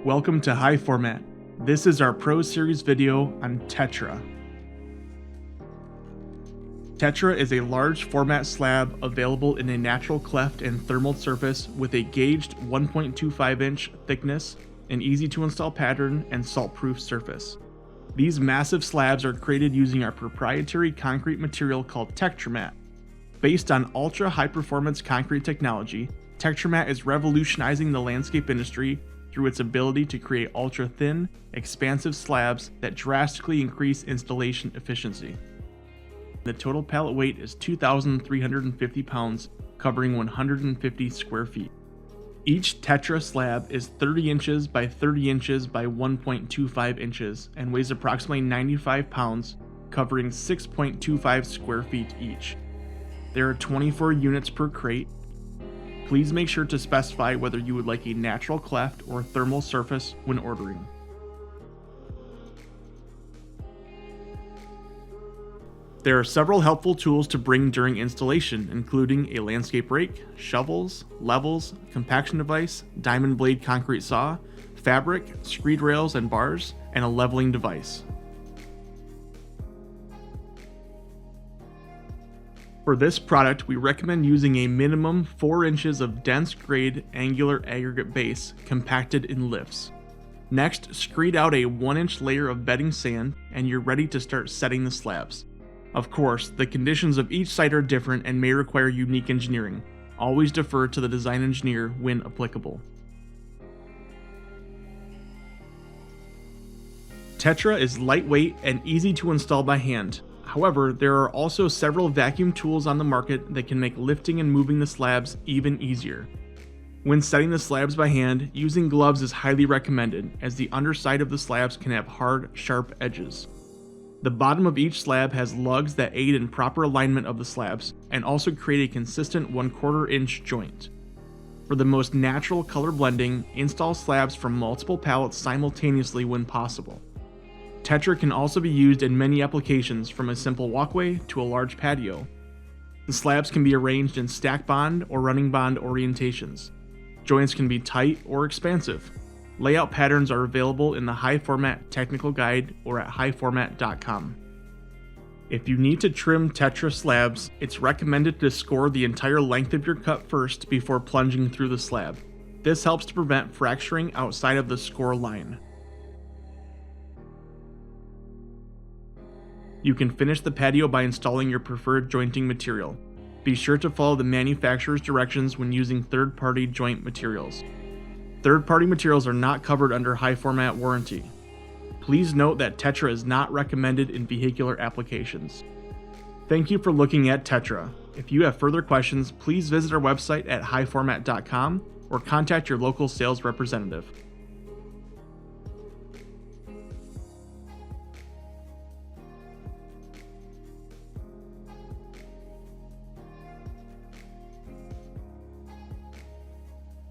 Welcome to High Format. This is our Pro Series video on Tetra. Tetra is a large format slab available in a natural cleft and thermal surface with a gauged 1.25 inch thickness, an easy to install pattern, and salt-proof surface. These massive slabs are created using our proprietary concrete material called Tetra. Based on ultra high performance concrete technology, Tetra is revolutionizing the landscape industry through its ability to create ultra thin, expansive slabs that drastically increase installation efficiency. The total pallet weight is 2,350 pounds, covering 150 square feet. Each Tetra slab is 30 inches by 30 inches by 1.25 inches and weighs approximately 95 pounds, covering 6.25 square feet each. There are 24 units per crate. Please make sure to specify whether you would like a natural cleft or thermal surface when ordering. There are several helpful tools to bring during installation, including a landscape rake, shovels, levels, compaction device, diamond blade concrete saw, fabric, screed rails and bars, and a leveling device. For this product, we recommend using a minimum 4 inches of dense grade angular aggregate base compacted in lifts. Next, screed out a 1-inch layer of bedding sand and you're ready to start setting the slabs. Of course, the conditions of each site are different and may require unique engineering. Always defer to the design engineer when applicable. Tetra is lightweight and easy to install by hand. However, there are also several vacuum tools on the market that can make lifting and moving the slabs even easier. When setting the slabs by hand, using gloves is highly recommended, as the underside of the slabs can have hard, sharp edges. The bottom of each slab has lugs that aid in proper alignment of the slabs, and also create a consistent 1/4 inch joint. For the most natural color blending, install slabs from multiple pallets simultaneously when possible. Tetra can also be used in many applications, from a simple walkway to a large patio. The slabs can be arranged in stack bond or running bond orientations. Joints can be tight or expansive. Layout patterns are available in the High Format Technical Guide or at highformat.com. If you need to trim Tetra slabs, it's recommended to score the entire length of your cut first before plunging through the slab. This helps to prevent fracturing outside of the score line. You can finish the patio by installing your preferred jointing material. Be sure to follow the manufacturer's directions when using third-party joint materials. Third-party materials are not covered under High Format warranty. Please note that Tetra is not recommended in vehicular applications. Thank you for looking at Tetra. If you have further questions, please visit our website at highformat.com or contact your local sales representative.